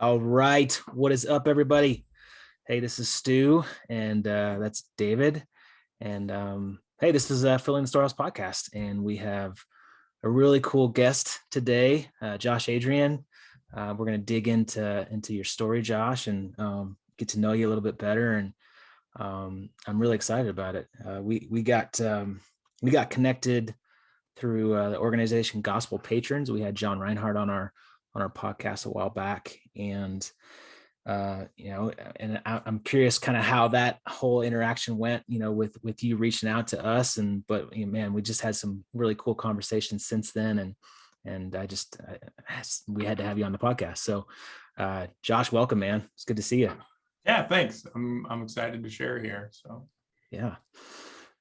All right. What is up, everybody? Hey, this is Stu, and that's David. And hey, this is Filling the Storehouse podcast, and we have a really cool guest today, Josh Adrian. We're going to dig into your story, Josh, and get to know you a little bit better. And I'm really excited about it. We got connected through the organization Gospel Patrons. We had John Reinhardt on our podcast a while back, and I'm curious kind of how that whole interaction went, with you reaching out to us. But man, we just had some really cool conversations since then, and we had to have you on the podcast. So Josh, welcome, man. It's good to see you. Yeah, thanks. I'm excited to share here. So yeah.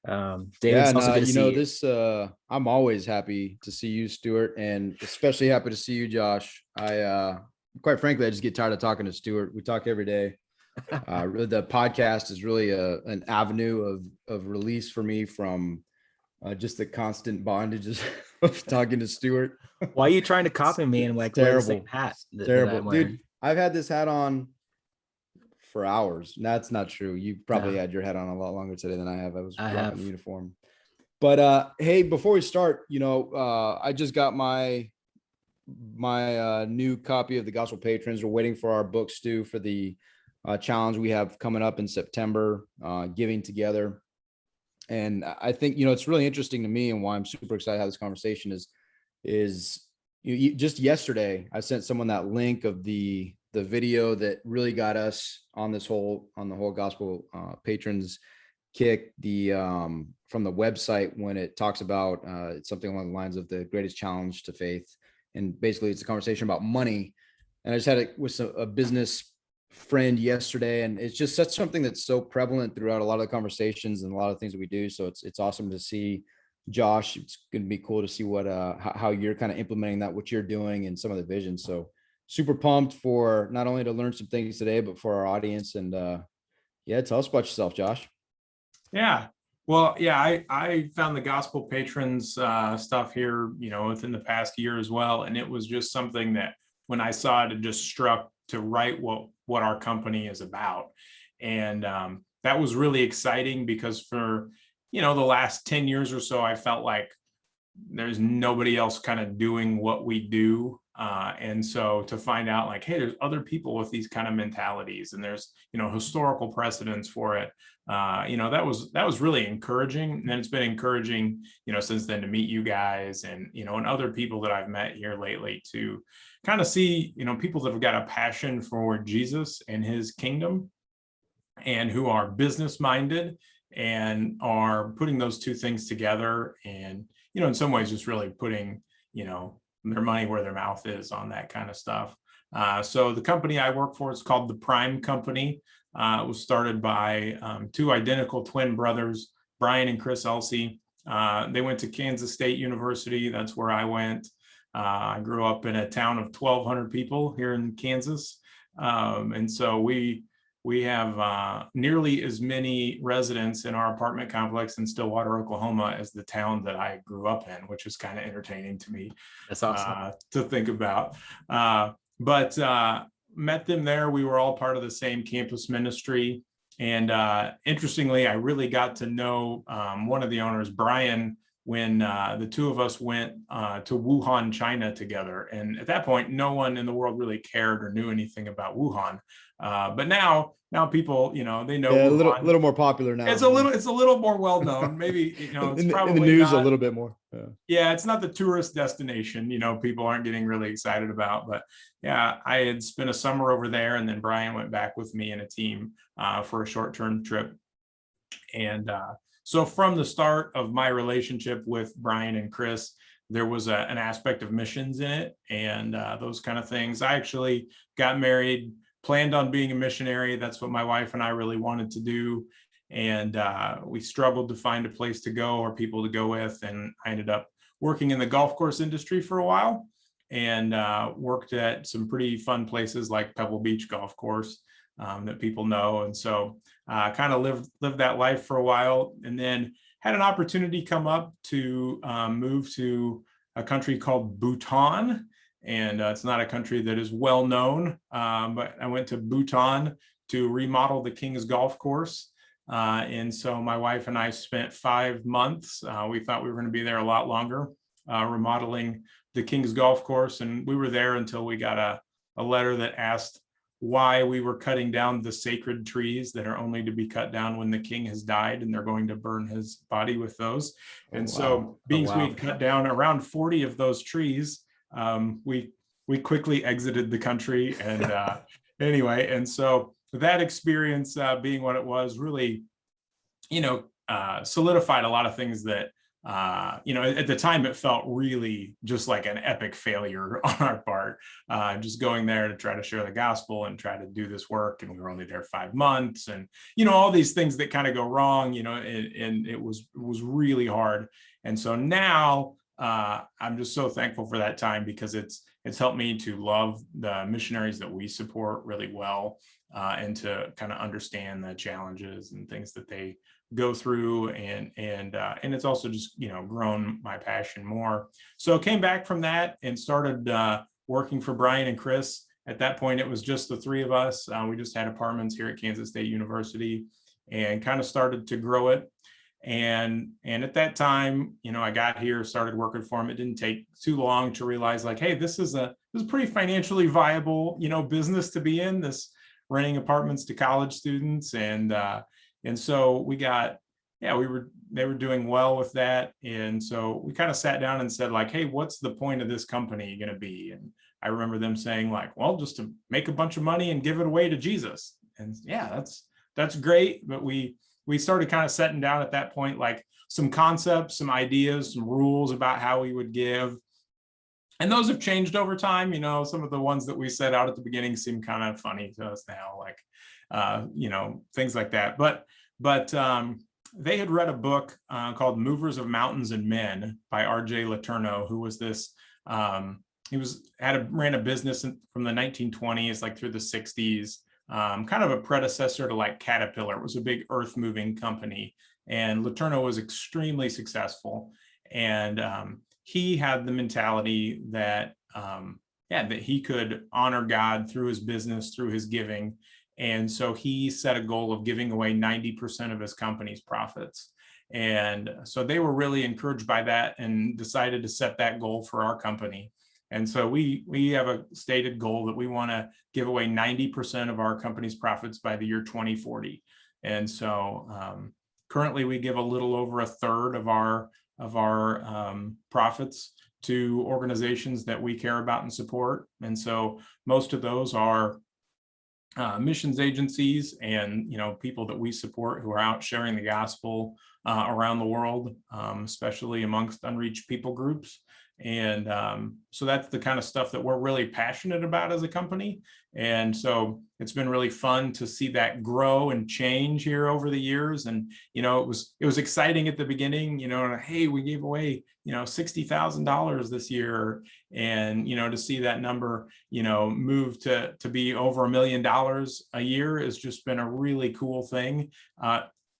David, it's also good to see you. I'm always happy to see you, Stuart, and especially happy to see you, Josh. Quite frankly, I just get tired of talking to Stuart. We talk every day. The podcast is really an avenue of release for me from just the constant bondages of talking to Stuart. Why are you trying to copy me and like wear the same hat? Terrible, dude. I've had this hat on for hours. That's not true. You probably had your hat on a lot longer today than I have. I was rocking the uniform. But hey, before we start, I just got my new copy of the Gospel Patrons. We're waiting for our books, Stu, for the challenge we have coming up in September, Giving Together. And I think, it's really interesting to me, and why I'm super excited to have this conversation is just yesterday, I sent someone that link of the video that really got us on the whole Gospel Patrons kick, from the website, when it talks about something along the lines of the greatest challenge to faith. And basically it's a conversation about money. And I just had it with a business friend yesterday, and it's just such something that's so prevalent throughout a lot of the conversations and a lot of things that we do. So it's awesome to see, Josh. It's going to be cool to see what how you're kind of implementing that, what you're doing, and some of the vision. So super pumped for not only to learn some things today, but for our audience. And tell us about yourself, Josh. Yeah. Well, yeah, I found the Gospel Patrons stuff here, within the past year as well. And it was just something that when I saw it, it just struck to write what our company is about. And that was really exciting because for, the last 10 years or so, I felt like there's nobody else kind of doing what we do. And so to find out like, hey, there's other people with these kind of mentalities, and there's, historical precedents for it. That was really encouraging. And then it's been encouraging, since then, to meet you guys and, and other people that I've met here lately, to kind of see, people that have got a passion for Jesus and his kingdom, and who are business minded and are putting those two things together. And, in some ways just really putting, their money where their mouth is on that kind of stuff. So the company I work for is called the Prime Company. It was started by two identical twin brothers, Brian and Chris Elsey. They went to Kansas State University. That's where I went. I grew up in a town of 1,200 people here in Kansas. And so we have nearly as many residents in our apartment complex in Stillwater, Oklahoma, as the town that I grew up in, which is kind of entertaining to me. That's awesome to think about. But met them there. We were all part of the same campus ministry. And interestingly, I really got to know one of the owners, Brian, when the two of us went to Wuhan, China together. And at that point, no one in the world really cared or knew anything about Wuhan. But now people, they know. Yeah, a little more popular now. It's a little more well known. Maybe it's probably in the news not, a little bit more. Yeah, it's not the tourist destination. People aren't getting really excited about. But yeah, I had spent a summer over there, and then Brian went back with me and a team for a short-term trip. And so from the start of my relationship with Brian and Chris, there was an aspect of missions in it, and those kind of things. I actually got married, planned on being a missionary. That's what my wife and I really wanted to do. And we struggled to find a place to go or people to go with. And I ended up working in the golf course industry for a while, and worked at some pretty fun places like Pebble Beach Golf Course that people know. And so kind of lived that life for a while, and then had an opportunity come up to move to a country called Bhutan. and it's not a country that is well known, but I went to Bhutan to remodel the King's Golf Course. And so my wife and I spent 5 months. We thought we were going to be there a lot longer, remodeling the King's Golf Course. And we were there until we got a letter that asked why we were cutting down the sacred trees that are only to be cut down when the king has died, and they're going to burn his body with those. And so being we cut down around 40 of those trees, we quickly exited the country. And anyway, and so that experience being what it was really, solidified a lot of things that, at the time it felt really just like an epic failure on our part, just going there to try to share the gospel and try to do this work. And we were only there 5 months, and, all these things that kind of go wrong, and it was really hard. And so now I'm just so thankful for that time, because it's helped me to love the missionaries that we support really well, and to kind of understand the challenges and things that they go through, and it's also just grown my passion more. So came back from that and started working for Brian and Chris. At that point, it was just the three of us. We just had apartments here at Kansas State University, and kind of started to grow it. And at that time, I got here, started working for him. It didn't take too long to realize, like, hey, this is a pretty financially viable, business to be in, this renting apartments to college students. And so we got, they were doing well with that. And so we kind of sat down and said, like, hey, what's the point of this company going to be? And I remember them saying, like, well, just to make a bunch of money and give it away to Jesus. And yeah, that's great. But we started kind of setting down at that point, like, some concepts, some ideas, some rules about how we would give. And those have changed over time. Some of the ones that we set out at the beginning seem kind of funny to us now, like, things like that. But they had read a book called Movers of Mountains and Men by R.J. Letourneau, who was this, ran a business from the 1920s, like through the 60s, kind of a predecessor to like Caterpillar. It was a big earth moving company, and Letourneau was extremely successful. And he had the mentality that, that he could honor God through his business, through his giving. And so he set a goal of giving away 90% of his company's profits. And so they were really encouraged by that and decided to set that goal for our company. And so we have a stated goal that we want to give away 90% of our company's profits by the year 2040. And so currently we give a little over a third of our profits to organizations that we care about and support. And so most of those are missions agencies and people that we support who are out sharing the gospel around the world, especially amongst unreached people groups. And so that's the kind of stuff that we're really passionate about as a company. And so it's been really fun to see that grow and change here over the years. And it was exciting at the beginning, hey, we gave away $60,000 this year, and to see that number move to be over $1 million a year has just been a really cool thing.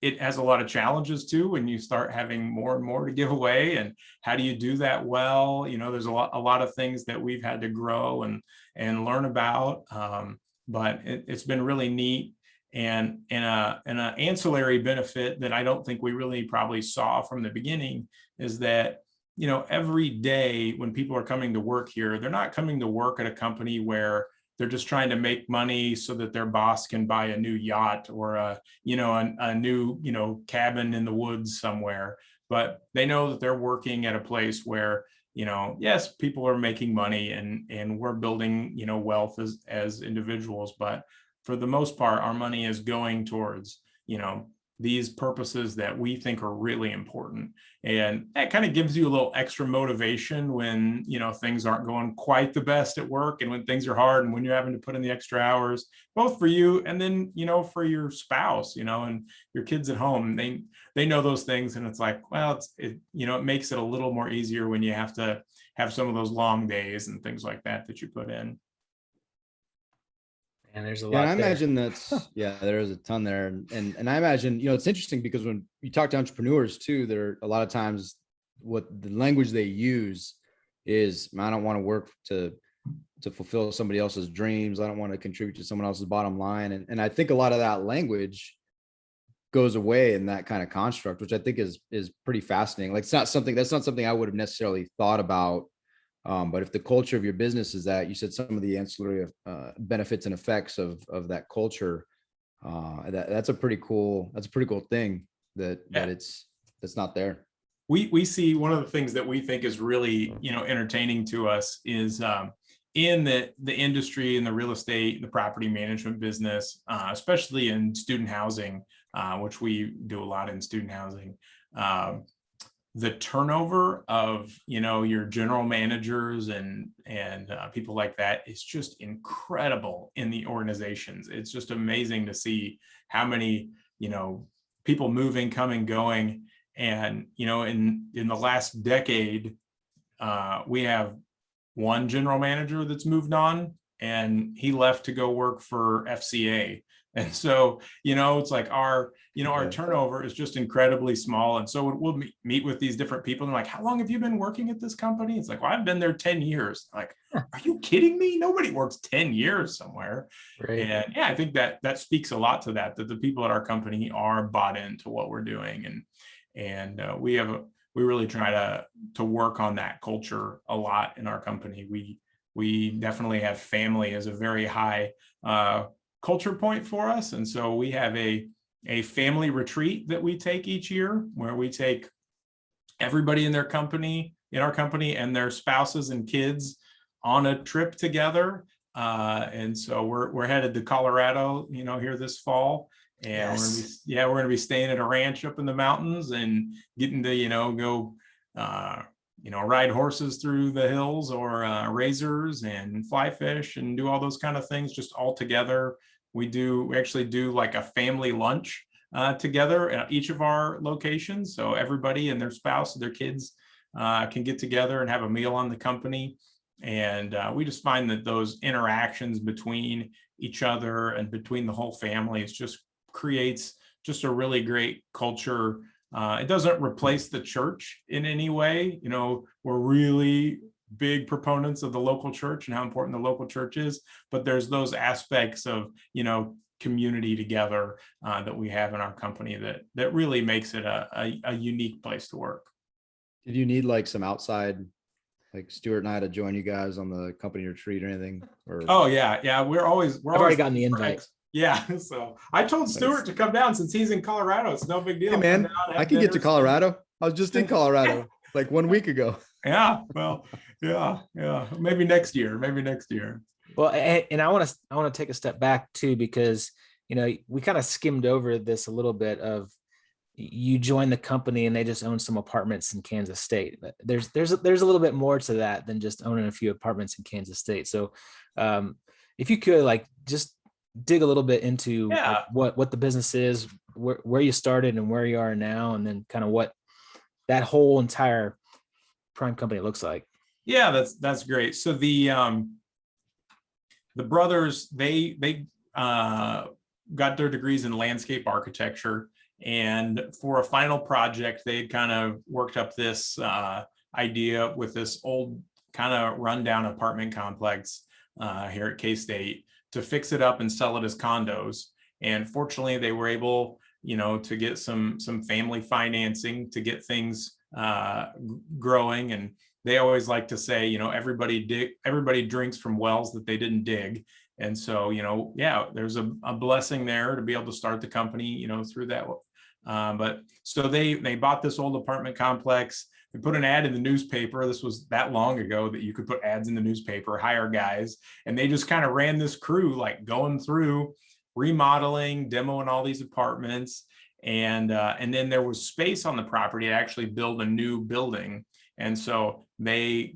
It has a lot of challenges too when you start having more and more to give away, and how do you do that well? There's a lot of things that we've had to grow and learn about, but it's been really neat. And an ancillary benefit that I don't think we really probably saw from the beginning is that every day when people are coming to work here, they're not coming to work at a company where they're just trying to make money so that their boss can buy a new yacht or a new cabin in the woods somewhere. But they know that they're working at a place where, yes, people are making money and we're building, wealth as individuals. But for the most part, our money is going towards, these purposes that we think are really important. And that kind of gives you a little extra motivation when, things aren't going quite the best at work, and when things are hard, and when you're having to put in the extra hours, both for you and then, for your spouse, and your kids at home. They know those things, and it's like, well, it makes it a little more easier when you have to have some of those long days and things like that you put in. And there's a lot. And I imagine there is a ton there. And I imagine, it's interesting because when you talk to entrepreneurs too, there a lot of times what the language they use is, I don't want to work to to fulfill somebody else's dreams. I don't want to contribute to someone else's bottom line. And I think a lot of that language goes away in that kind of construct, which I think is pretty fascinating. Like, that's not something I would have necessarily thought about. But if the culture of your business is that, you said some of the ancillary benefits and effects of that culture, that's a pretty cool thing that that's not there. We see one of the things that we think is really, entertaining to us is in the industry, in the real estate, the property management business, especially in student housing, which we do a lot in student housing. The turnover of, your general managers and people like that is just incredible in the organizations. It's just amazing to see how many, people moving, coming, going. And, in the last decade, we have one general manager that's moved on, and he left to go work for FCA. And so, it's like our turnover is just incredibly small. And so we'll meet with these different people and like, how long have you been working at this company? It's like, well, I've been there 10 years. Like, are you kidding me? Nobody works 10 years somewhere. Right. And yeah, I think that speaks a lot to that the people at our company are bought into what we're doing. And we really try to work on that culture a lot in our company. We definitely have family as a very high culture point for us. And so we have a family retreat that we take each year, where we take everybody in our company and their spouses and kids on a trip together. And so we're headed to Colorado, here this fall. And yes. we're going to be staying at a ranch up in the mountains and getting to, go, ride horses through the hills or razors and fly fish and do all those kind of things just all together. We actually do like a family lunch together at each of our locations. So everybody and their spouse, their kids can get together and have a meal on the company. And we just find that those interactions between each other and between the whole family just creates just a really great culture. It doesn't replace the church in any way. We're really big proponents of the local church and how important the local church is, but there's those aspects of, community together that we have in our company that really makes it a unique place to work. Did you need like some outside, like Stuart and I, to join you guys on the company retreat or anything? Or... Oh yeah. I've already gotten the invite. Yeah, so I told Stuart to come down since he's in Colorado. It's no big deal. Hey man, I can get to Colorado. I was just in Colorado like 1 week ago. Yeah, well, yeah. Maybe next year. Well, and I want to take a step back too, because we kind of skimmed over this a little bit. Of you joined the company and they just own some apartments in Kansas State. But there's a little bit more to that than just owning a few apartments in Kansas State. So, if you could just dig a little bit into what the business is, where you started and where you are now, and then kind of what that whole entire Prime company looks like. Yeah, that's great. So the brothers, they got their degrees in landscape architecture, and for a final project, they kind of worked up this idea with this old kind of rundown apartment complex here at K-State to fix it up and sell it as condos. And fortunately, they were able, to get some family financing to get things growing. And they always like to say, everybody drinks from wells that they didn't dig. And so, there's a blessing there to be able to start the company, through that. But so they bought this old apartment complex. They put an ad in the newspaper. This was that long ago that you could put ads in the newspaper, hire guys. And they just kind of ran this crew, like going through remodeling, demoing all these apartments. And then there was space on the property to actually build a new building. And so they,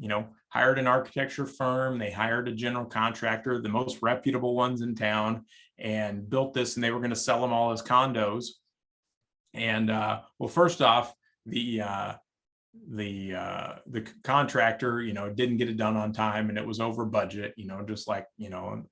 hired an architecture firm. They hired a general contractor, the most reputable ones in town, and built this. And they were going to sell them all as condos. And well, first off, the contractor, didn't get it done on time, and it was over budget, just like,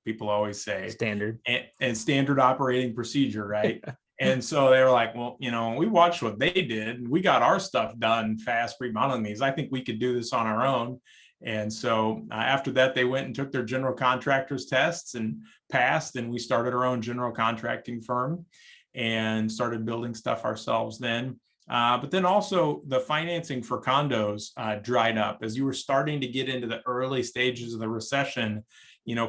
people always say, standard and standard operating procedure, right? And so they were like, well, we watched what they did, and we got our stuff done fast remodeling these. I think we could do this on our own. And so after that, they went and took their general contractors tests and passed, and we started our own general contracting firm and started building stuff ourselves then. But then also the financing for condos dried up as you were starting to get into the early stages of the recession.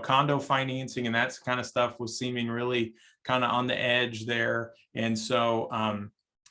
Condo financing and that kind of stuff was seeming really kind of on the edge there. And so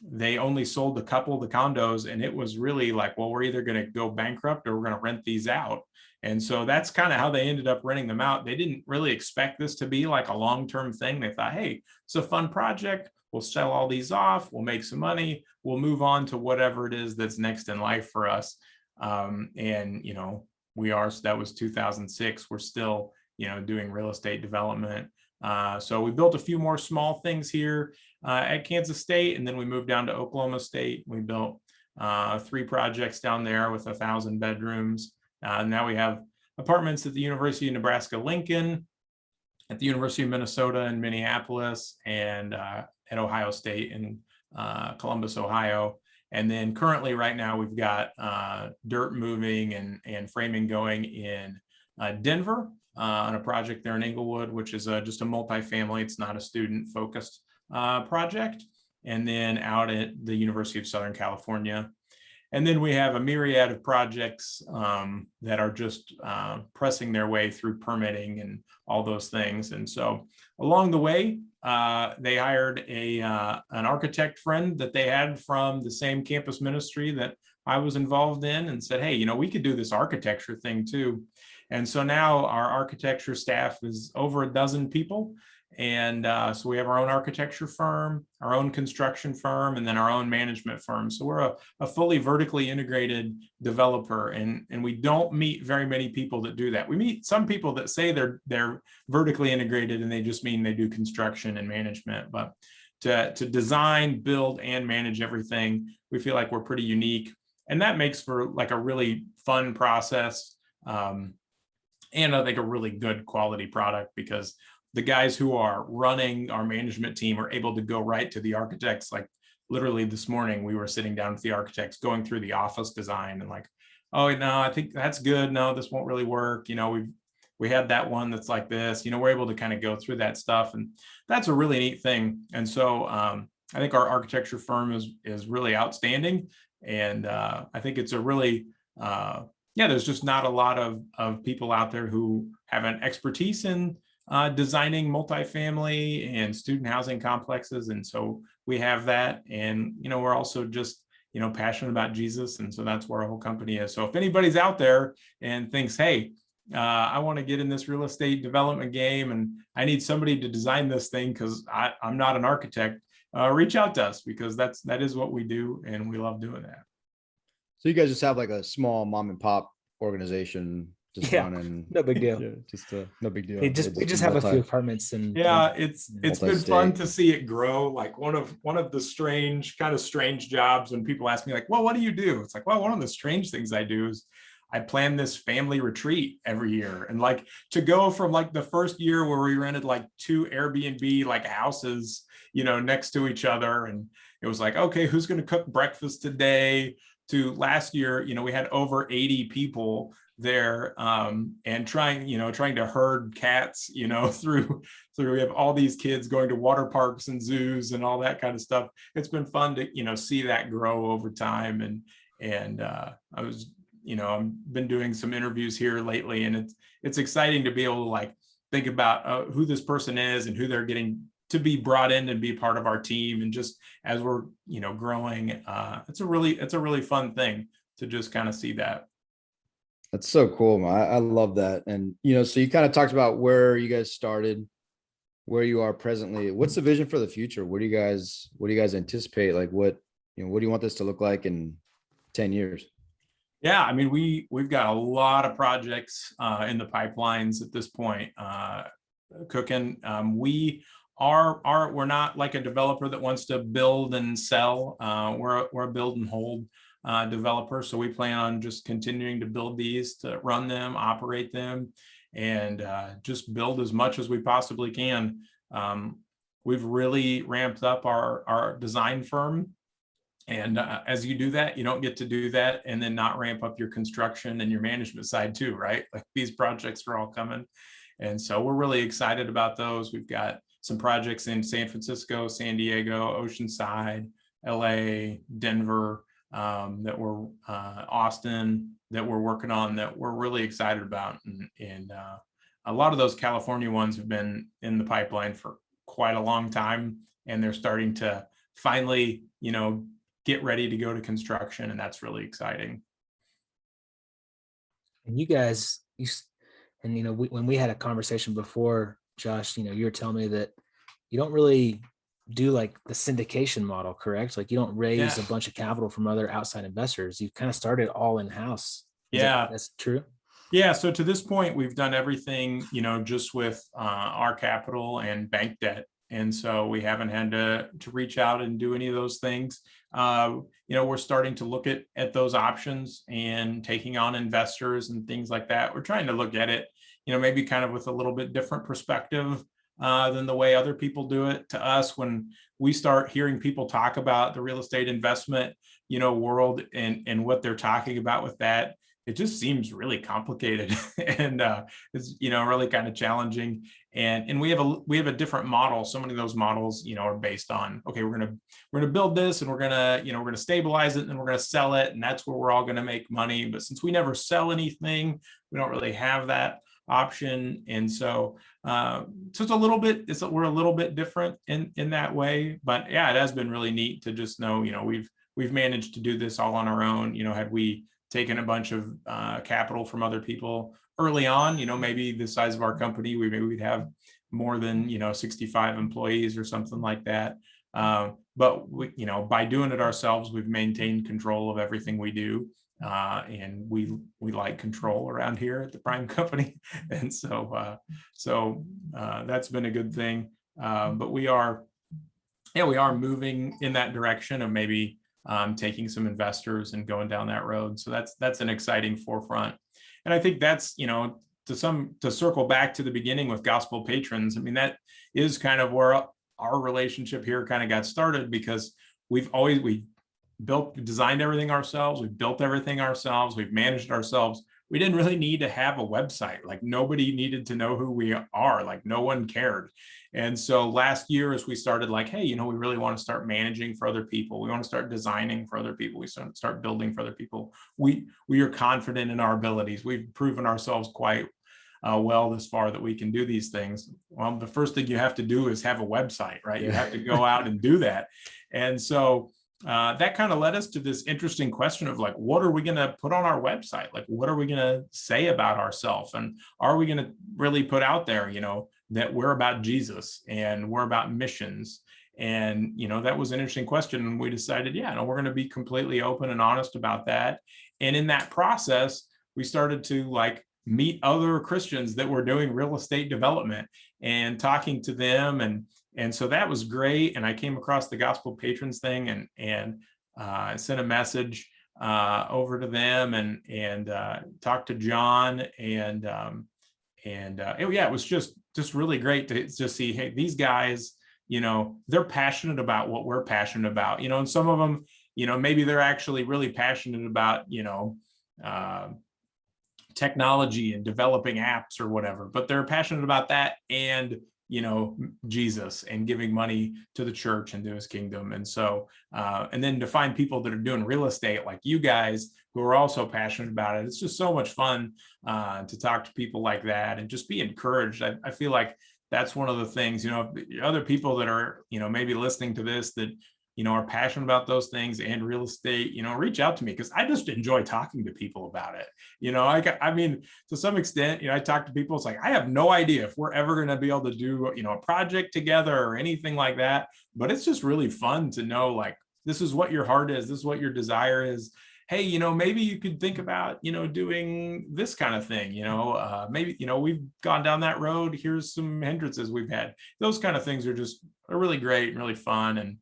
they only sold a couple of the condos, and it was really like, well, we're either going to go bankrupt or we're going to rent these out. And so that's kind of how they ended up renting them out. They didn't really expect this to be like a long-term thing. They thought, hey, it's a fun project. We'll sell all these off. We'll make some money. We'll move on to whatever it is that's next in life for us. And that was 2006. We're still, doing real estate development. So we built a few more small things here at Kansas State, and then we moved down to Oklahoma State. We built 3 projects down there with 1,000 bedrooms. Now we have apartments at the University of Nebraska-Lincoln, at the University of Minnesota in Minneapolis, and at Ohio State in Columbus, Ohio. And then currently right now we've got dirt moving and framing going in Denver on a project there in Inglewood, which is just a multifamily. It's not a student focused project. And then out at the University of Southern California. And then we have a myriad of projects that are just pressing their way through permitting and all those things. And so along the way, they hired an architect friend that they had from the same campus ministry that I was involved in, and said, hey, we could do this architecture thing too. And so now our architecture staff is over a dozen people. And so we have our own architecture firm, our own construction firm, and then our own management firm. So we're a fully vertically integrated developer, and we don't meet very many people that do that. We meet some people that say they're vertically integrated and they just mean they do construction and management. But to design, build, and manage everything, we feel like we're pretty unique. And that makes for like a really fun process, and I think a really good quality product, because the guys who are running our management team are able to go right to the architects. Like literally this morning, we were sitting down with the architects, going through the office design and like, oh, no, I think that's good. No, this won't really work. We had that one that's like this, we're able to kind of go through that stuff. And that's a really neat thing. And so I think our architecture firm is really outstanding. And I think it's a really, there's just not a lot of people out there who have an expertise in designing multifamily and student housing complexes. And so we have that. And, we're also just, passionate about Jesus. And so that's where our whole company is. So if anybody's out there and thinks, hey, I want to get in this real estate development game and I need somebody to design this thing because I'm not an architect, reach out to us, because that is what we do. And we love doing that. So you guys just have like a small mom and pop organization. Running. No big deal. No big deal. We just have a few apartments, and it's been fun to see it grow. Like one of the strange jobs when people ask me like, well, what do you do? It's like, well, one of the strange things I do is I plan this family retreat every year. And like to go from like the first year where we rented like 2 Airbnb like houses, next to each other. And it was like, okay, who's going to cook breakfast today? To last year, we had over 80 people there, and trying to herd cats, through we have all these kids going to water parks and zoos and all that kind of stuff. It's been fun to, see that grow over time. And I was, I've been doing some interviews here lately, and it's exciting to be able to like think about who this person is and who they're getting to be brought in and be part of our team. And just as we're, growing, it's a really fun thing to just kind of see that. That's so cool, man. I love that. And, so you kind of talked about where you guys started, where you are presently. What's the vision for the future? What do you guys anticipate? Like what do you want this to look like in 10 years? Yeah, I mean, we've got a lot of projects in the pipelines at this point, cooking. We're not like a developer that wants to build and sell. We're a build and hold developer. So we plan on just continuing to build these, to run them, operate them, and just build as much as we possibly can. We've really ramped up our design firm. And as you do that, you don't get to do that and then not ramp up your construction and your management side too, right? Like these projects are all coming. And so we're really excited about those. We've got some projects in San Francisco, San Diego, Oceanside, LA, Denver, that we're Austin, that we're working on, that we're really excited about. And a lot of those California ones have been in the pipeline for quite a long time, and they're starting to finally, get ready to go to construction, and that's really exciting. And you guys, when we had a conversation before, Josh, you were telling me that you don't really do like the syndication model, correct? Like you don't raise a bunch of capital from other outside investors. You kind of started all in-house. That's true? Yeah. So to this point, we've done everything, just with our capital and bank debt. And so we haven't had to reach out and do any of those things. We're starting to look at those options and taking on investors and things like that. We're trying to look at it, maybe kind of with a little bit different perspective than the way other people do it. To us, when we start hearing people talk about the real estate investment, world and what they're talking about with that, it just seems really complicated and it's really kind of challenging. And we have a different model. So many of those models are based on, okay, we're gonna build this and we're gonna stabilize it and then we're gonna sell it, and that's where we're all gonna make money. But since we never sell anything, we don't really have that option. And so it's a little bit, we're a little bit different in that way. But yeah, it has been really neat to just know we've managed to do this all on our own. Had we taken a bunch of capital from other people early on, maybe the size of our company, we'd have more than 65 employees or something like that. But by doing it ourselves, we've maintained control of everything we do, and we like control around here at the Prime Company, and so that's been a good thing. But we are moving in that direction of maybe taking some investors and going down that road. So that's an exciting forefront. And I think that's, to circle back to the beginning with Gospel Patrons, I mean, that is kind of where our relationship here kind of got started, because we designed everything ourselves. We've built everything ourselves. We've managed ourselves. We didn't really need to have a website. Like nobody needed to know who we are. Like no one cared. And so last year, as we started like, hey, we really want to start managing for other people. We want to start designing for other people. We start building for other people. We are confident in our abilities. We've proven ourselves quite well this far that we can do these things. Well, the first thing you have to do is have a website, right? Yeah. You have to go out and do that. And so that kind of led us to this interesting question of like, what are we going to put on our website? Like, what are we going to say about ourselves? And are we going to really put out there, that we're about Jesus and we're about missions? And, that was an interesting question. And we decided, we're going to be completely open and honest about that. And in that process, we started to like meet other Christians that were doing real estate development and talking to them. And so that was great. And I came across the Gospel Patrons thing and I sent a message over to them and talked to John and it was just really great to just see, hey, these guys, they're passionate about what we're passionate about, and some of them, maybe they're actually really passionate about, technology and developing apps or whatever, but they're passionate about that and Jesus and giving money to the church and to his kingdom. And so and then to find people that are doing real estate like you guys who are also passionate about it, it's just so much fun to talk to people like that and just be encouraged. I feel like that's one of the things, other people that are maybe listening to this that are passionate about those things and real estate, reach out to me, because I just enjoy talking to people about it. I mean, to some extent, I talk to people, it's like, I have no idea if we're ever going to be able to do, a project together or anything like that, but it's just really fun to know, like, this is what your heart is, this is what your desire is. Hey, maybe you could think about, doing this kind of thing, maybe, we've gone down that road. Here's some hindrances we've had. Those kind of things are really great and really fun.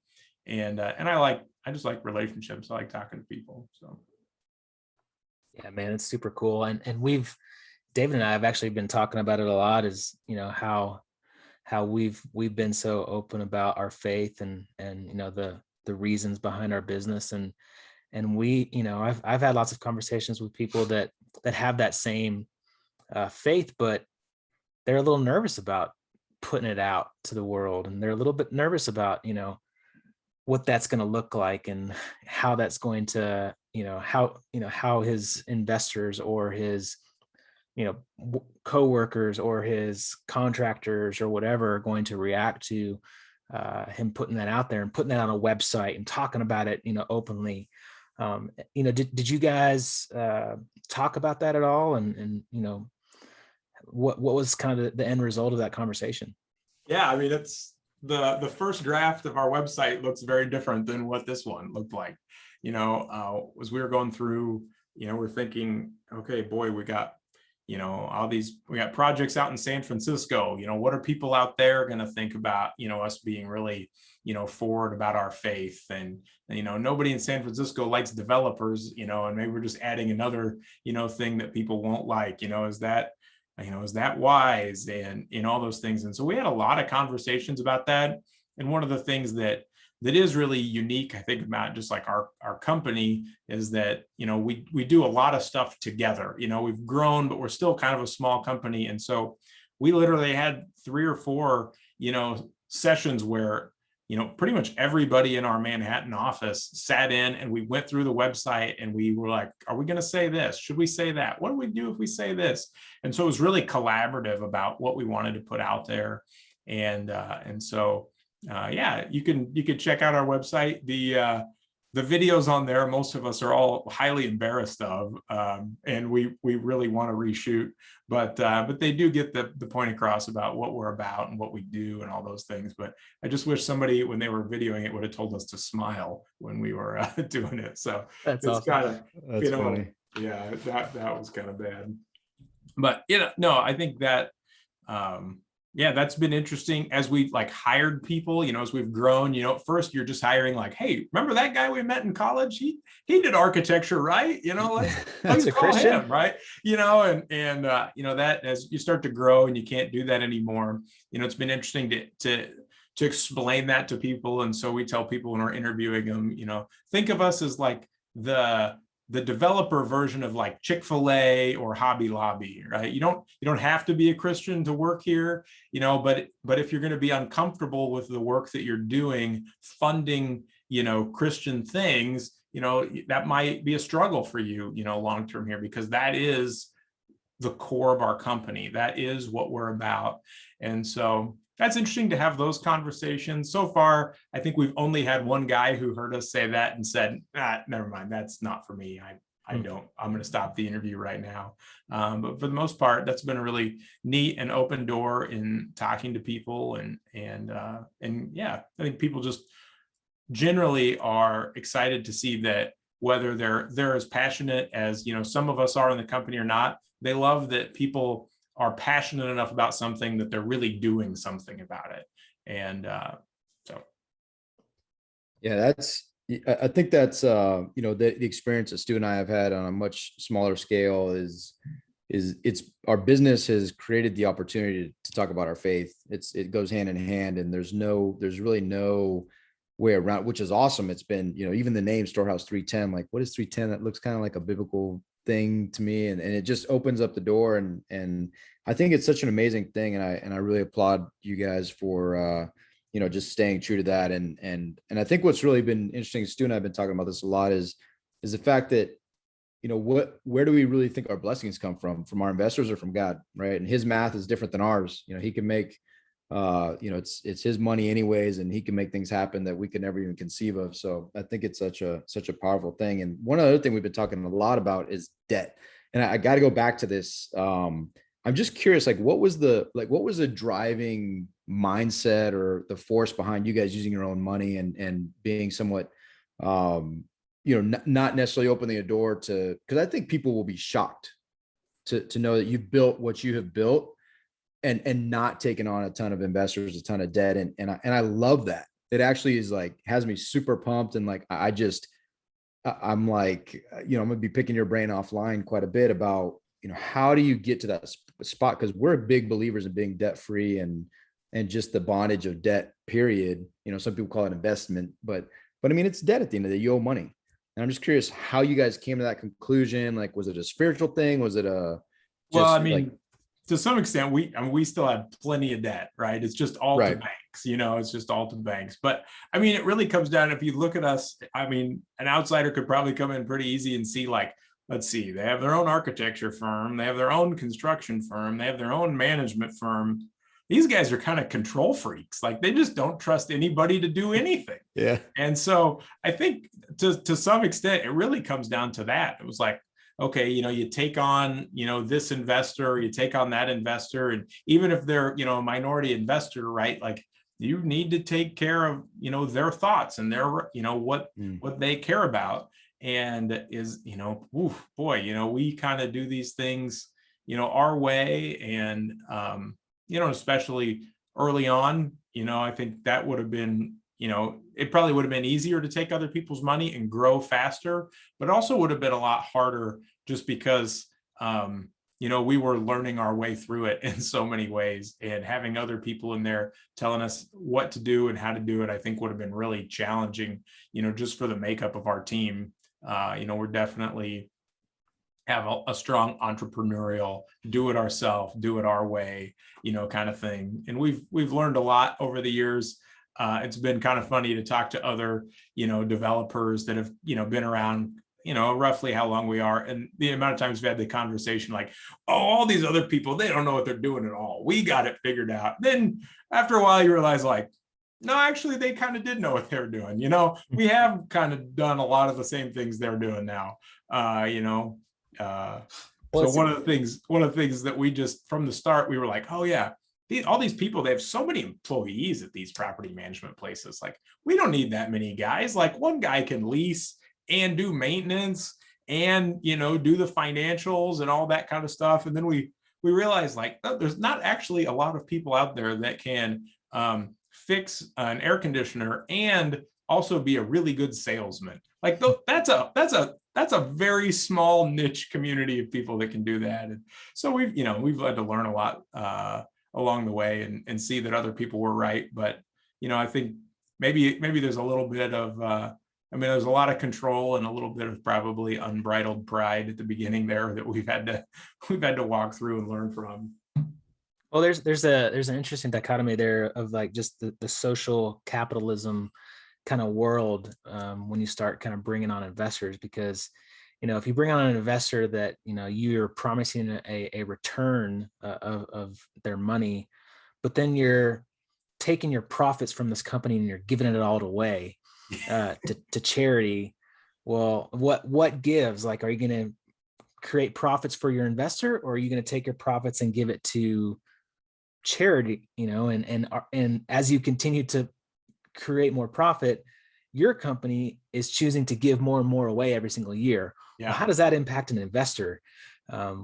And I just like relationships. I like talking to people. So yeah, man, it's super cool. And David and I have actually been talking about it a lot, is how we've been so open about our faith and the the reasons behind our business. And we, I've had lots of conversations with people that have that same faith, but they're a little nervous about putting it out to the world, and they're a little bit nervous about what that's going to look like, and how that's going to how his investors or his co-workers or his contractors or whatever are going to react to him putting that out there and putting that on a website and talking about it openly. Did you guys talk about that at all, and what was kind of the end result of that conversation? Yeah, I mean, it's the first draft of our website looks very different than what this one looked like. As we were going through, we're thinking, okay, boy, we got we got projects out in San Francisco. What are people out there going to think about us being really forward about our faith? And nobody in San Francisco likes developers, and maybe we're just adding another thing that people won't like. Is that wise, and all those things. And so we had a lot of conversations about that. And one of the things that is really unique, I think, about just like our company, is that we do a lot of stuff together. We've grown, but we're still kind of a small company. And so we literally had 3 or 4 sessions where pretty much everybody in our Manhattan office sat in, and we went through the website, and we were like, are we going to say this? Should we say that? What do we do if we say this? And so it was really collaborative about what we wanted to put out there. And so yeah, you can check out our website. The videos on there, most of us are all highly embarrassed of, and we really want to reshoot, but they do get the point across about what we're about and what we do and all those things. But I just wish somebody, when they were videoing it, would have told us to smile when we were doing it. So that's it's awesome. kind of, funny. Yeah, that was kind of bad. But no, I think that yeah, that's been interesting as we've hired people, as we've grown. At first you're just hiring hey, remember that guy we met in college? He did architecture, right? Let's call Christian. him, right? And that as you start to grow and you can't do that anymore, it's been interesting to explain that to people. And so we tell people when we're interviewing them, think of us as the developer version of Chick-fil-A or Hobby Lobby, right? You don't have to be a Christian to work here, but if you're going to be uncomfortable with the work that you're doing, funding, Christian things, that might be a struggle for you, long-term here, because that is the core of our company. That is what we're about. And so that's interesting to have those conversations. So far, I think we've only had one guy who heard us say that and said, never mind, that's not for me. I'm going to stop the interview right now. But for the most part, that's been a really neat and open door in talking to people. And yeah, I think people just generally are excited to see that whether they're as passionate as, some of us are in the company or not, they love that people are passionate enough about something that they're really doing something about it. And so. Yeah, I think that's, the experience that Stu and I have had on a much smaller scale is it's our business has created the opportunity to talk about our faith. It goes hand in hand, and there's really no way around, which is awesome. It's been, even the name Storehouse 310, what is 310? That looks kind of like a biblical thing to me. And it just opens up the door. And I think it's such an amazing thing. And I really applaud you guys for, just staying true to that. And I think what's really been interesting, Stu and I have been talking about this a lot, is the fact that, where do we really think our blessings come from our investors or from God, right? And his math is different than ours. He can make, it's his money anyways, and he can make things happen that we could never even conceive of. So I think it's such a powerful thing. And one other thing we've been talking a lot about is debt. And I got to go back to this. I'm just curious, what was the driving mindset or the force behind you guys using your own money and being somewhat, not necessarily opening a door to, because I think people will be shocked to know that you've built what you have built and not taking on a ton of investors, a ton of debt. And I love that. It actually is has me super pumped. And I'm I'm gonna be picking your brain offline quite a bit about, how do you get to that spot? Because we're big believers in being debt free and just the bondage of debt, period. Some people call it investment, but but I mean, it's debt at the end of the day. You owe money. And I'm just curious how you guys came to that conclusion. Like, was it a spiritual thing? Was it well, I just mean, like, to some extent, we still have plenty of debt, right? It's just all to right. banks, it's just all to banks. But I mean, it really comes down, if you look at us, I mean, an outsider could probably come in pretty easy and see, like, let's see, they have their own architecture firm, they have their own construction firm, they have their own management firm. These guys are kind of control freaks. Like, they just don't trust anybody to do anything. Yeah. And so I think to some extent, it really comes down to that. It was like, okay, you take on, this investor, you take on that investor, and even if they're, a minority investor, right? Like, you need to take care of, their thoughts and their, what they care about. And is, oof, boy, we kind of do these things, our way. And, especially early on, I think that would have been, it probably would have been easier to take other people's money and grow faster, but also would have been a lot harder just because, we were learning our way through it in so many ways, and having other people in there telling us what to do and how to do it, I think would have been really challenging, just for the makeup of our team. We're definitely have a strong entrepreneurial, do it ourselves, do it our way, kind of thing. And we've learned a lot over the years. It's been kind of funny to talk to other, developers that have, been around, roughly how long we are. And the amount of times we've had the conversation like, oh, all these other people, they don't know what they're doing at all. We got it figured out. Then after a while, you realize, like, no, actually, they kind of did know what they're doing. We have kind of done a lot of the same things they're doing now. So one of the things that we just, from the start, we were like, oh yeah, all these people, they have so many employees at these property management places. Like, we don't need that many guys. Like, one guy can lease and do maintenance and, do the financials and all that kind of stuff. And then we realized, like, oh, there's not actually a lot of people out there that can fix an air conditioner and also be a really good salesman. Like, that's a very small niche community of people that can do that. And so we've had to learn a lot along the way and see that other people were right. But, I think maybe there's a little bit of, there's a lot of control and a little bit of probably unbridled pride at the beginning there that we've had to walk through and learn from. Well, there's an interesting dichotomy there of, like, just the social capitalism kind of world when you start kind of bringing on investors, because if you bring on an investor that you're promising a return of their money, but then you're taking your profits from this company and you're giving it all away to charity. Well, what gives? Like, are you going to create profits for your investor, or are you going to take your profits and give it to charity? And as you continue to create more profit, your company is choosing to give more and more away every single year. Yeah. Well, how does that impact an investor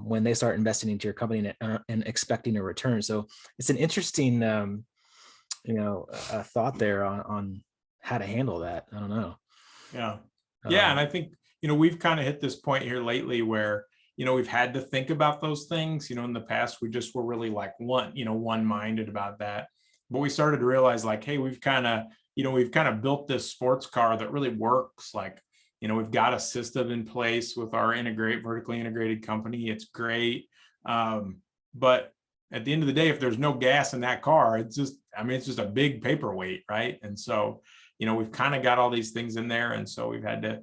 when they start investing into your company and expecting a return? So it's an interesting, thought there on how to handle that. I don't know. Yeah. Yeah. And I think, we've kind of hit this point here lately where, we've had to think about those things. In the past, we just were really like one-minded about that. But we started to realize, like, hey, we've kind of built this sports car that really works. Like, we've got a system in place with our vertically integrated company. It's great. But at the end of the day, if there's no gas in that car, it's just a big paperweight, right? And so, we've kind of got all these things in there. And so we've had to,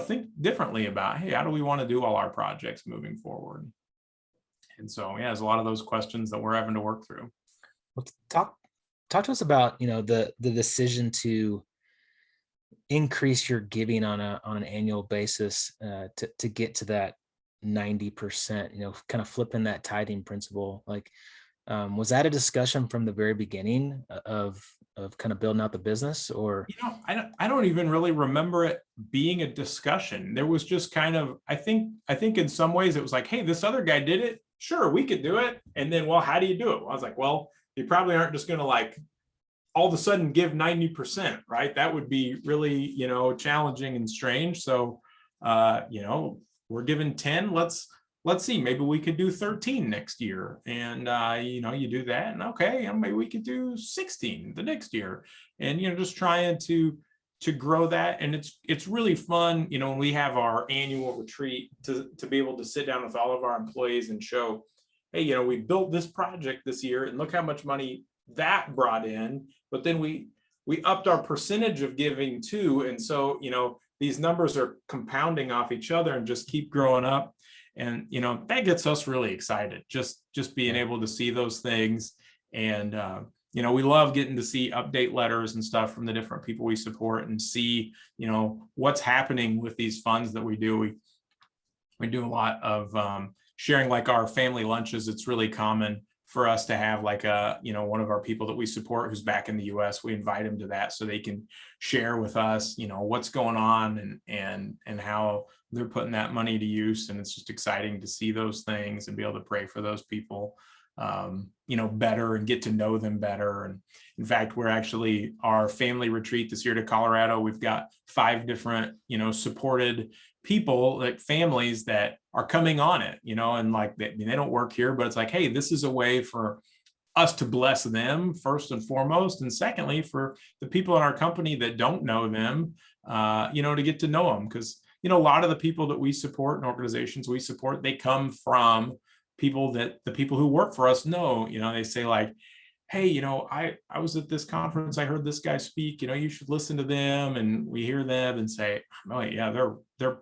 think differently about, hey, how do we want to do all our projects moving forward? And so, yeah, there's a lot of those questions that we're having to work through. Well, talk to us about, the decision to increase your giving on an annual basis to get to that 90%, kind of flipping that tithing principle. Like, was that a discussion from the very beginning of kind of building out the business? Or I don't even really remember it being a discussion. There was just kind of, I think in some ways it was like, hey, this other guy did it, sure, we could do it. And then, well, how do you do it? I was like, well, you probably aren't just going to, like, all of a sudden give 90%, right? That would be really, challenging and strange. So, we're given 10, let's see, maybe we could do 13 next year. And, you do that, and okay, maybe we could do 16 the next year. And, just trying to to grow that. And it's really fun, you know, when we have our annual retreat to be able to sit down with all of our employees and show, hey, you know, we built this project this year and look how much money that brought in. But then we upped our percentage of giving too. And so, you know, these numbers are compounding off each other and just keep growing up. And, you know, that gets us really excited, just being able to see those things. And, you know, we love getting to see update letters and stuff from the different people we support and see, you know, what's happening with these funds that we do. We do a lot of sharing, like our family lunches. It's really common for us to have like you know, one of our people that we support who's back in the US, we invite them to that so they can share with us, you know, what's going on and how they're putting that money to use. And it's just exciting to see those things and be able to pray for those people, you know, better and get to know them better. And in fact, we're actually, our family retreat this year to Colorado, we've got 5 different, you know, supported people, like families that are coming on it, you know, and like they don't work here, but it's like, hey, this is a way for us to bless them first and foremost, and secondly for the people in our company that don't know them, you know, to get to know them. Because, you know, a lot of the people that we support and organizations we support, they come from people that the people who work for us know. You know, they say like, hey, you know, I was at this conference, I heard this guy speak, you know, you should listen to them. And we hear them and say, oh yeah, they're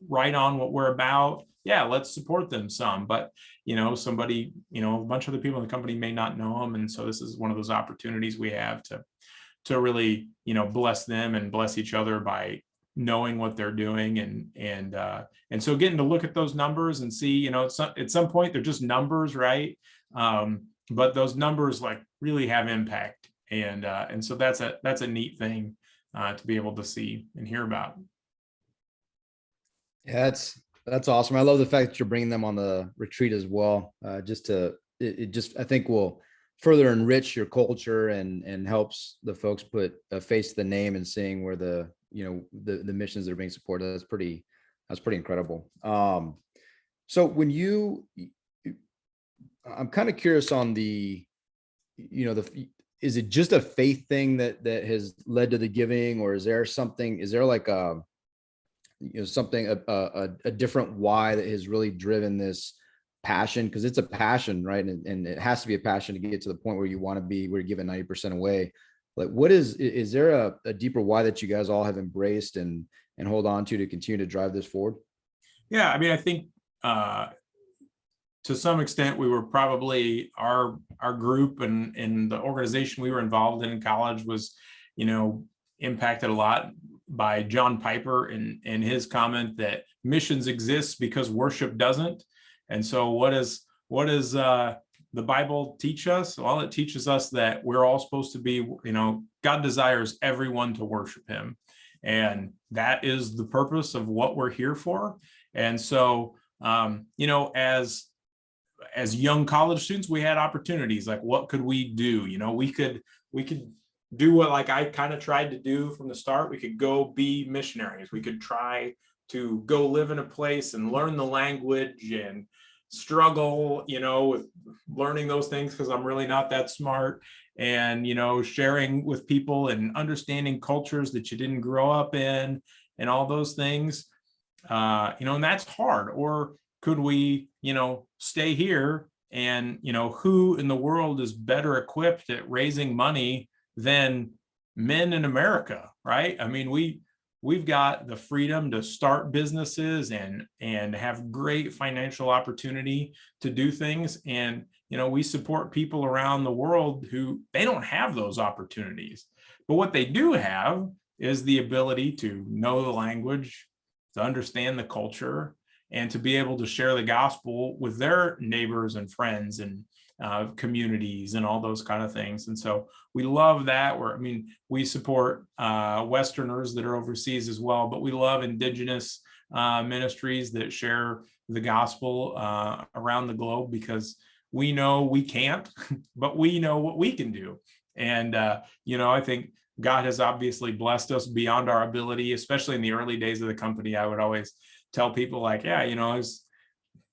right on what we're about. Yeah, let's support them some. But, you know, somebody, you know, a bunch of the people in the company may not know them. And so this is one of those opportunities we have to really, you know, bless them and bless each other by knowing what they're doing. And so getting to look at those numbers and see, you know, at some point they're just numbers, right? But those numbers like really have impact. And so that's a neat thing to be able to see and hear about. Yeah, that's awesome. I love the fact that you're bringing them on the retreat as well. It just, I think, will further enrich your culture and helps the folks put a face to the name and seeing where the, you know, the missions that are being supported. That's pretty incredible. So when I'm kind of curious on the, you know, is it just a faith thing that has led to the giving, or is there like you know, something, a different why that has really driven this passion? Because it's a passion, right? And it has to be a passion to get to the point where you want to be, where you're giving 90% away. Like, what is there a deeper why that you guys all have embraced and hold on to continue to drive this forward? Yeah, I mean, I think to some extent we were probably our group and the organization we were involved in college was, you know, impacted a lot by John Piper and his comment that missions exist because worship doesn't. And so what does the Bible teach us? Well, it teaches us that we're all supposed to be, you know, God desires everyone to worship him. And that is the purpose of what we're here for. And so, you know, as young college students, we had opportunities. Like, what could we do? You know, we could do what, like, I kind of tried to do from the start. We could go be missionaries. We could try to go live in a place and learn the language and struggle, you know, with learning those things because I'm really not that smart. And, you know, sharing with people and understanding cultures that you didn't grow up in and all those things, you know, and that's hard. Or could we, you know, stay here? And, you know, who in the world is better equipped at raising money than men in America, right? I mean, we've got the freedom to start businesses and have great financial opportunity to do things. And, you know, we support people around the world who they don't have those opportunities. But what they do have is the ability to know the language, to understand the culture, and to be able to share the gospel with their neighbors and friends and communities and all those kind of things. And so we love that. We support Westerners that are overseas as well, but we love indigenous ministries that share the gospel around the globe, because we know we can't, but we know what we can do. And, you know, I think God has obviously blessed us beyond our ability, especially in the early days of the company. I would always tell people like, yeah, you know,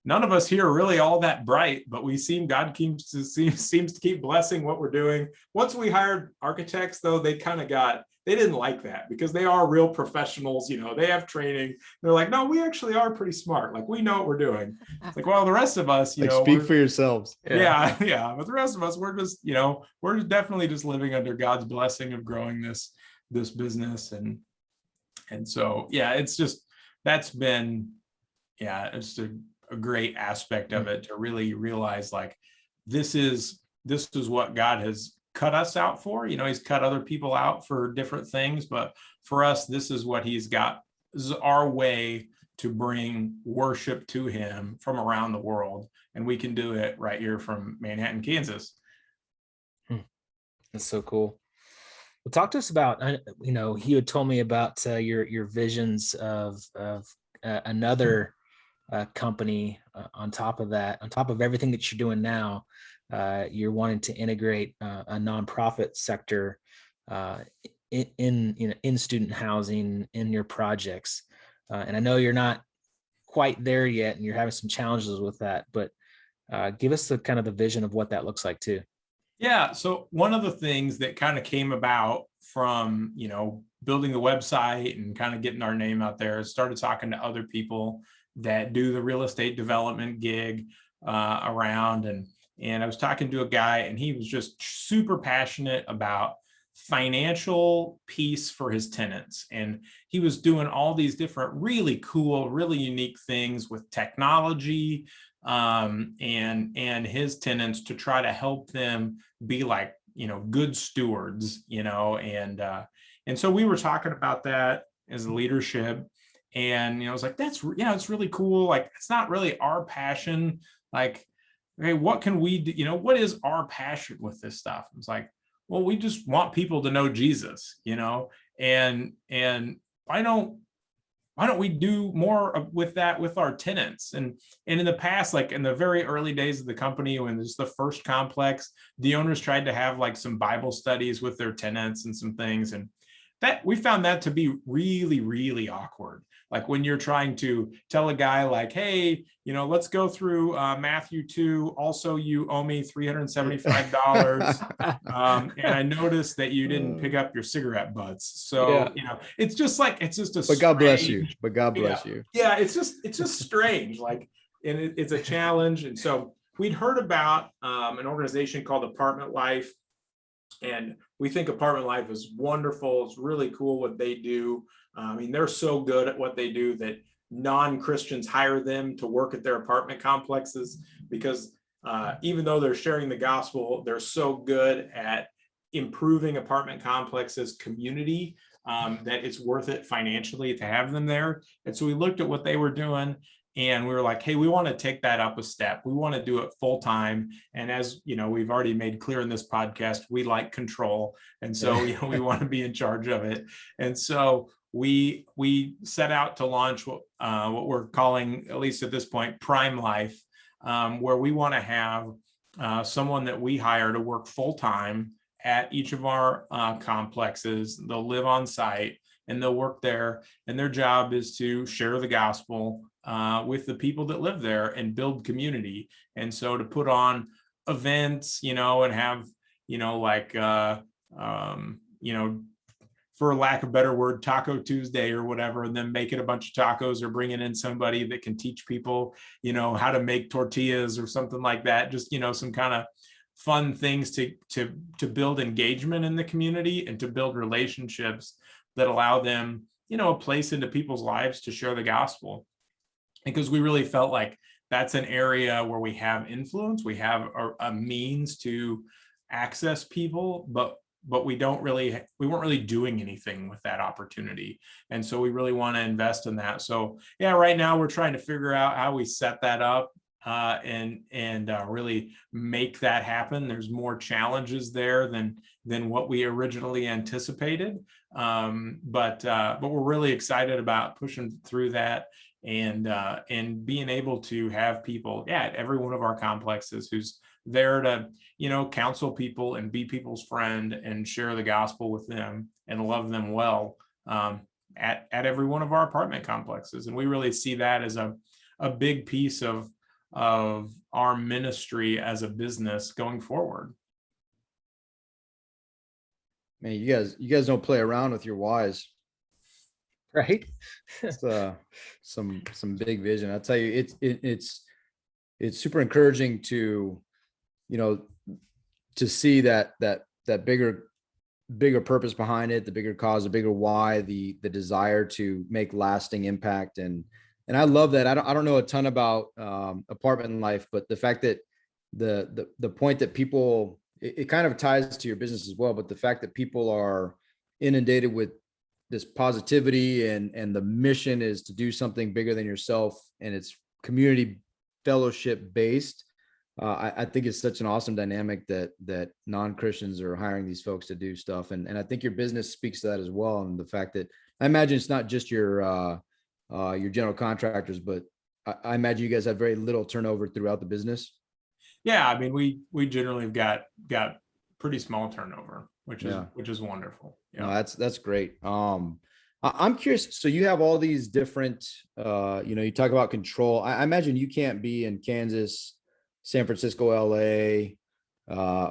none of us here are really all that bright, but God seems to keep blessing what we're doing. Once we hired architects, though, they didn't like that, because they are real professionals. They have training. They're like, no, we actually are pretty smart. Like, we know what we're doing. It's like, well, the rest of us, speak for yourselves. Yeah. But the rest of us, we're just, we're definitely just living under God's blessing of growing this business. And so, that's been, it's a great aspect of it, to really realize, like, this is what God has cut us out for. He's cut other people out for different things, but for us, this is what he's got. This is our way to bring worship to him from around the world. And we can do it right here from Manhattan, Kansas. That's so cool. Well, talk to us about, you had told me about your visions of another company on top of that, on top of everything that you're doing now. You're wanting to integrate a nonprofit sector in student housing in your projects. And I know you're not quite there yet, and you're having some challenges with that, but give us the kind of the vision of what that looks like too. Yeah. So one of the things that kind of came about from, building the website and kind of getting our name out there, started talking to other people that do the real estate development gig around. And I was talking to a guy, and he was just super passionate about financial peace for his tenants. And he was doing all these different really cool, really unique things with technology and his tenants, to try to help them be like, good stewards, and so we were talking about that as a leadership. And, I was like, it's really cool. Like, it's not really our passion. Like, okay, what can we do? What is our passion with this stuff? It's like, well, we just want people to know Jesus, and why don't we do more with that with our tenants? And in the past, like in the very early days of the company, when it's the first complex, the owners tried to have like some Bible studies with their tenants and some things. And that we found that to be really, really awkward. Like, when you're trying to tell a guy like, hey, let's go through Matthew 2. Also, you owe me $375. And I noticed that you didn't pick up your cigarette butts. So, it's just a but God bless you. But God bless you. Yeah, it's just strange. Like, and it's a challenge. And so we'd heard about an organization called Apartment Life. And we think Apartment Life is wonderful. It's really cool what they do. They're so good at what they do that non-Christians hire them to work at their apartment complexes, because even though they're sharing the gospel, they're so good at improving apartment complexes community that it's worth it financially to have them there. And so we looked at what they were doing, and we were like, hey, we want to take that up a step. We want to do it full time. And as we've already made clear in this podcast, we like control. And so we want to be in charge of it. And so we set out to launch what we're calling, at least at this point, Prime Life, where we want to have someone that we hire to work full time at each of our complexes. They'll live on site and they'll work there. And their job is to share the gospel with the people that live there and build community. And so to put on events, and have, for lack of a better word, Taco Tuesday or whatever, and then making a bunch of tacos, or bringing in somebody that can teach people, how to make tortillas or something like that. Just, some kind of fun things to build engagement in the community and to build relationships that allow them, a place into people's lives to share the gospel. Because we really felt like that's an area where we have influence, we have a means to access people, but we weren't really doing anything with that opportunity. And so we really want to invest in that. So right now we're trying to figure out how we set that up and really make that happen. There's more challenges there than what we originally anticipated. But we're really excited about pushing through that and being able to have people at every one of our complexes who's there to, counsel people and be people's friend and share the gospel with them and love them well at every one of our apartment complexes. And we really see that as a big piece of of our ministry as a business going forward. Man, you guys don't play around with your whys. Right. It's some big vision. I'll tell you, it's super encouraging to, to see that bigger purpose behind it, the bigger cause, the bigger why, the desire to make lasting impact. And I love that. I don't know a ton about apartment life, but the fact that the point that people, it kind of ties to your business as well, but the fact that people are inundated with this positivity and the mission is to do something bigger than yourself, and it's community fellowship based. I think it's such an awesome dynamic that non-Christians are hiring these folks to do stuff. And I think your business speaks to that as well. And the fact that I imagine it's not just your general contractors, but I imagine you guys have very little turnover throughout the business. Yeah. I mean, we generally have got pretty small turnover, which is wonderful. Yeah. No, that's great. I'm curious. So you have all these different, you talk about control. I imagine you can't be in Kansas, San Francisco, LA,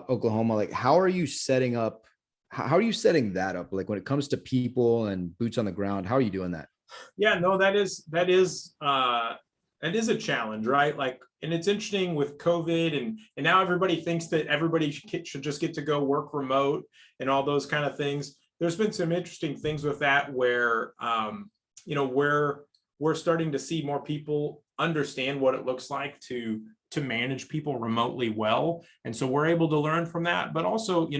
Oklahoma. Like, how are you setting that up? Like when it comes to people and boots on the ground, how are you doing that? Yeah, no, that is a challenge, right? Like, and it's interesting with COVID and now everybody thinks that everybody should just get to go work remote and all those kind of things. There's been some interesting things with that where, where we're starting to see more people understand what it looks like to manage people remotely well. And so we're able to learn from that, but also,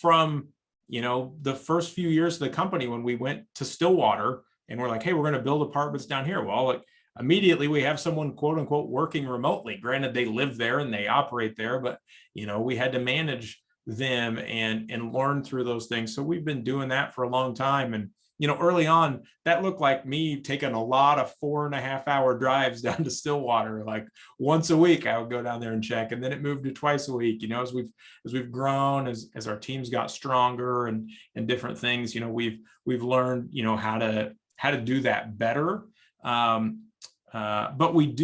from, the first few years of the company, when we went to Stillwater and we're like, hey, we're going to build apartments down here. Well, like immediately we have someone quote unquote working remotely. Granted, they live there and they operate there, but, we had to manage them and learn through those things. So we've been doing that for a long time. And, early on, that looked like me taking a lot of 4.5-hour drives down to Stillwater. Like once a week, I would go down there and check. And then it moved to twice a week, as we've grown, as our teams got stronger and different things, we've learned, how to do that better. But we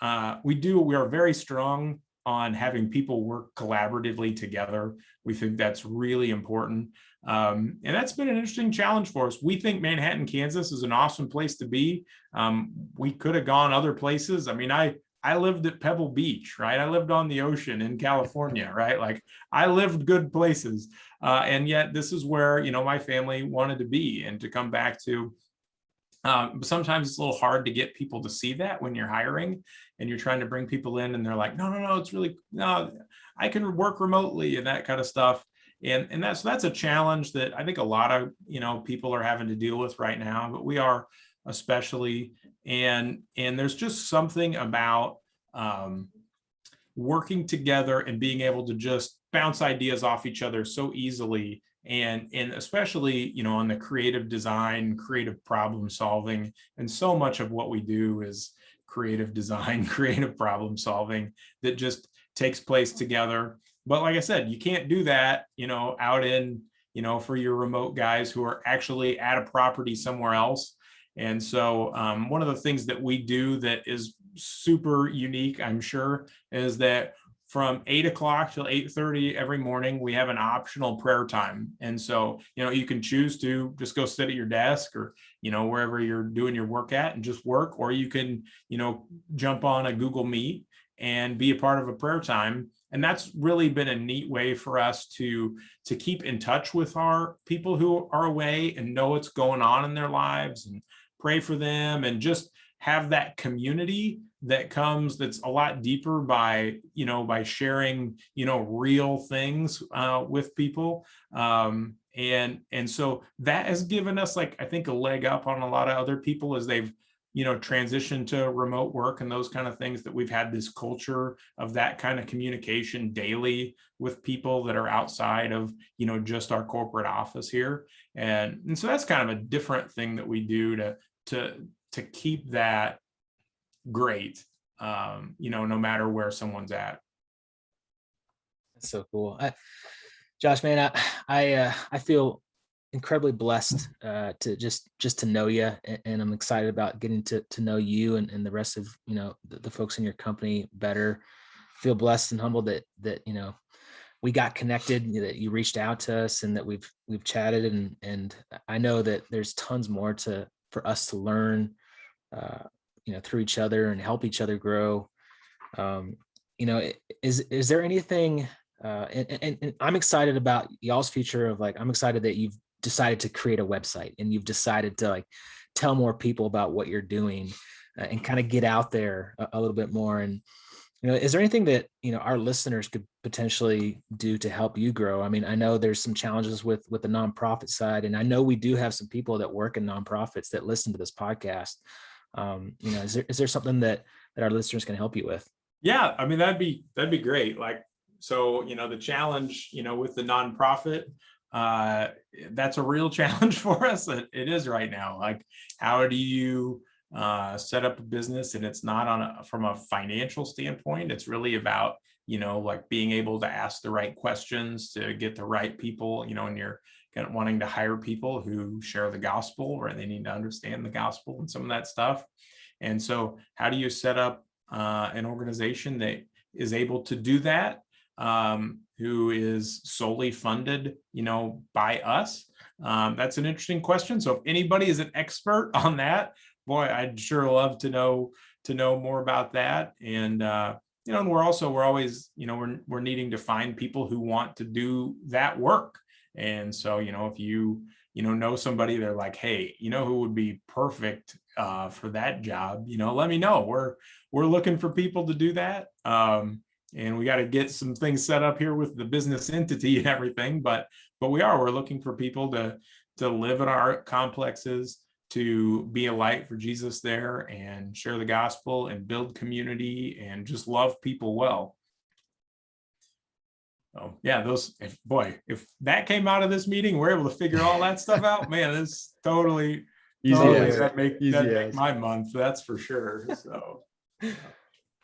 are very strong on having people work collaboratively together. We think that's really important. And that's been an interesting challenge for us. We think Manhattan, Kansas is an awesome place to be. We could have gone other places. I mean, I lived at Pebble Beach, right? I lived on the ocean in California, right? Like I lived good places. And yet this is where, my family wanted to be and to come back to. Sometimes it's a little hard to get people to see that when you're hiring and you're trying to bring people in and they're like, no, it's really, no, I can work remotely and that kind of stuff. And that's a challenge that I think a lot of, people are having to deal with right now, but we are especially, and there's just something about working together and being able to just bounce ideas off each other so easily. And especially, on the creative design, creative problem solving. And so much of what we do is creative design, creative problem solving that just takes place together. But like I said, you can't do that, out in, for your remote guys who are actually at a property somewhere else. And so one of the things that we do that is super unique, I'm sure, is that from 8 o'clock till 8:30 every morning, we have an optional prayer time. And so, you can choose to just go sit at your desk or, wherever you're doing your work at and just work, or you can, jump on a Google Meet and be a part of a prayer time. And that's really been a neat way for us to keep in touch with our people who are away and know what's going on in their lives and pray for them and just have that community that comes that's a lot deeper by sharing, real things with people. And so that has given us, like, I think a leg up on a lot of other people as they've, transitioned to remote work and those kind of things, that we've had this culture of that kind of communication daily with people that are outside of, just our corporate office here. And so that's kind of a different thing that we do to keep that great, no matter where someone's at. That's so cool. Josh, man, I feel incredibly blessed to just to know you, and I'm excited about getting to know you and the rest of the folks in your company better. Feel blessed and humbled that we got connected, that you reached out to us, and that we've chatted, and I know that there's tons more for us to learn, through each other and help each other grow. Is there anything? And I'm excited about y'all's future of I'm excited that you've decided to create a website and you've decided to tell more people about what you're doing, and kind of get out there a little bit more. And is there anything that our listeners could potentially do to help you grow? I mean, I know there's some challenges with the nonprofit side, and I know we do have some people that work in nonprofits that listen to this podcast. Is there something that our listeners can help you with? Yeah, I mean, that'd be great. So, the challenge, with the nonprofit, that's a real challenge for us. It is right now. How do you set up a business? And it's not from a financial standpoint. It's really about, being able to ask the right questions to get the right people, and you're kind of wanting to hire people who share the gospel, or they need to understand the gospel and some of that stuff. And so how do you set up an organization that is able to do that, who is solely funded, by us? That's an interesting question. So if anybody is an expert on that, boy, I'd sure love to know more about that. And and we're always, we're needing to find people who want to do that work. And so, if you know somebody, they're like, hey, who would be perfect for that job, let me know. We're looking for people to do that. And we got to get some things set up here with the business entity and everything, but we're looking for people to live in our complexes, to be a light for Jesus there and share the gospel and build community and just love people well. So yeah, if that came out of this meeting, we're able to figure all that stuff out, man, it's totally that make my month, that's for sure. So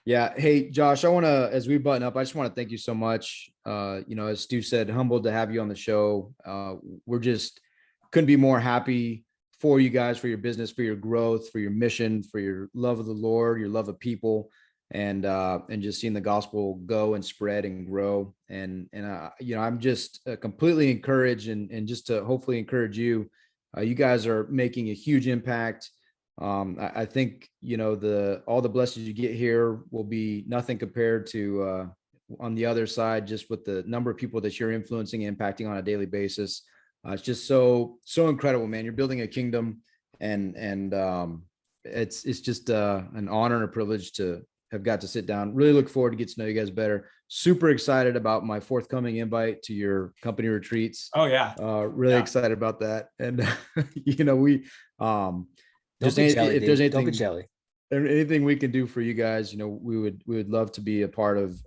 yeah. Hey, Josh, I want to, as we button up, I just want to thank you so much. As Stu said, humbled to have you on the show. We're just couldn't be more happy for you guys, for your business, for your growth, for your mission, for your love of the Lord, your love of people, and just seeing the gospel go and spread and grow. And I'm just completely encouraged, and just to hopefully encourage you. You guys are making a huge impact. I think, all the blessings you get here will be nothing compared to on the other side, just with the number of people that you're influencing, impacting on a daily basis. It's just so incredible, man. You're building a kingdom, and it's just an honor and a privilege to have got to sit down. Really look forward to get to know you guys better. Super excited about my forthcoming invite to your company retreats. Oh yeah. Really excited about that. And we if there's anything we can do for you guys, we would love to be a part of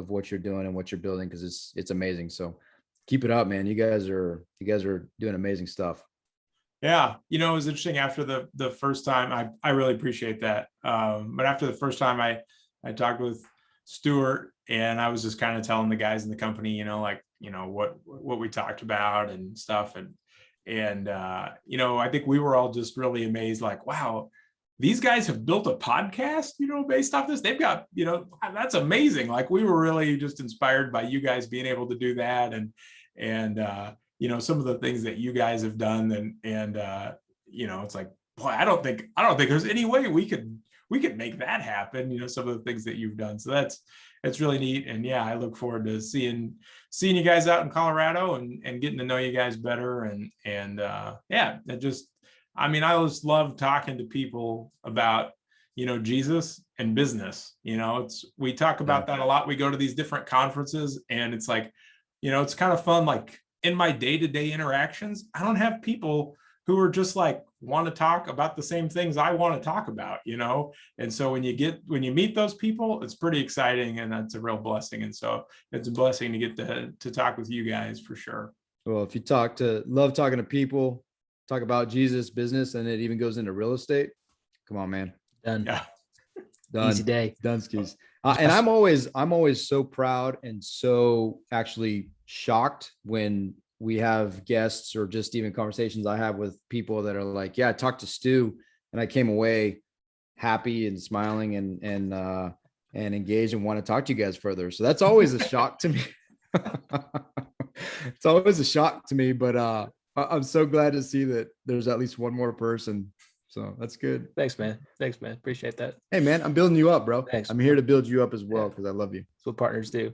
what you're doing and what you're building, because it's amazing. So keep it up, man. You guys are doing amazing stuff. Yeah. It was interesting after the first time, I really appreciate that. But after the first time I talked with Stuart, and I was just kind of telling the guys in the company, what we talked about and stuff. And I think we were all just really amazed, wow, these guys have built a podcast, based off this. They've got, that's amazing. We were really just inspired by you guys being able to do that. And some of the things that you guys have done, and it's boy, I don't think there's any way we could make that happen. Some of the things that you've done. So it's really neat. And yeah, I look forward to seeing you guys out in Colorado and getting to know you guys better. And yeah, I just love talking to people about, Jesus and business. We talk about that a lot. We go to these different conferences, and it's it's kind of fun. In my day-to-day interactions, I don't have people who are just want to talk about the same things I want to talk about, and so when you meet those people, it's pretty exciting, and that's a real blessing. And so it's a blessing to get to talk with you guys for sure. Well, if you love talking to people, talk about Jesus, business, and it even goes into real estate, come on, man. Done. Yeah. Done. Easy day. Done skis. And I'm always so proud and so actually shocked when we have guests or just even conversations I have with people that are like, yeah, I talked to Stu and I came away happy and smiling and engaged and want to talk to you guys further. So that's always a shock to me. It's always a shock to me, but I'm so glad to see that there's at least one more person. So that's good. Thanks, man. Appreciate that. Hey, man, I'm building you up, bro. Thanks. I'm here to build you up as well because I love you. That's what partners do.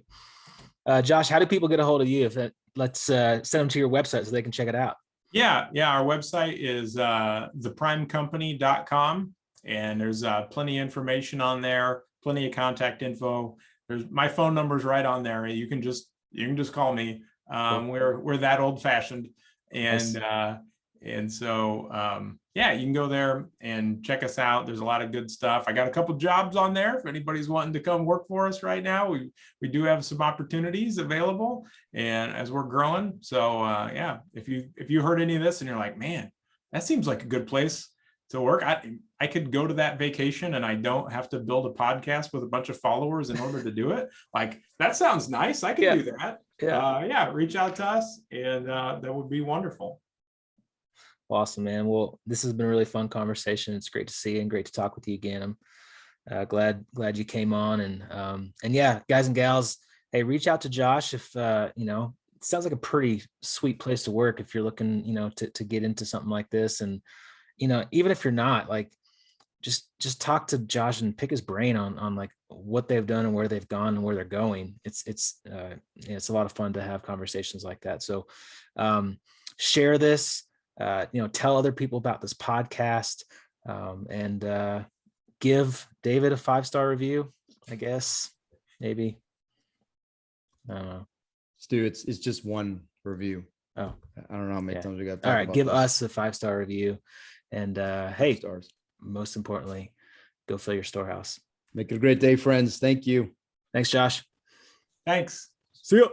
Josh, how do people get a hold of you? Let's send them to your website so they can check it out. Yeah. Our website is theprimecompany.com, and there's plenty of information on there, plenty of contact info. There's my phone number's right on there. You can just call me. We're that old fashioned, and Nice. And so yeah, you can go there and check us out. There's a lot of good stuff. I got a couple jobs on there if anybody's wanting to come work for us right now. We do have some opportunities available, and as we're growing. So yeah, if you heard any of this and you're like, man, that seems like a good place to work, I could go to that vacation and I don't have to build a podcast with a bunch of followers in order to do it. Like, that sounds nice. I can do that. Yeah, reach out to us, and that would be wonderful. Awesome, man. Well, this has been a really fun conversation. It's great to see you and great to talk with you again. I'm glad you came on, and yeah, guys and gals, hey, reach out to Josh if it sounds like a pretty sweet place to work if you're looking, to get into something like this. And even if you're not, like, just talk to Josh and pick his brain on like what they've done and where they've gone and where they're going. It's a lot of fun to have conversations like that. So share this. Tell other people about this podcast, and give David a 5-star review, I guess, maybe. I don't know. Stu, it's just one review. Oh, I don't know how many times we got. All right, give us a 5-star review, and hey, stars. Most importantly, go fill your storehouse. Make it a great day, friends. Thank you. Thanks, Josh. Thanks. See you.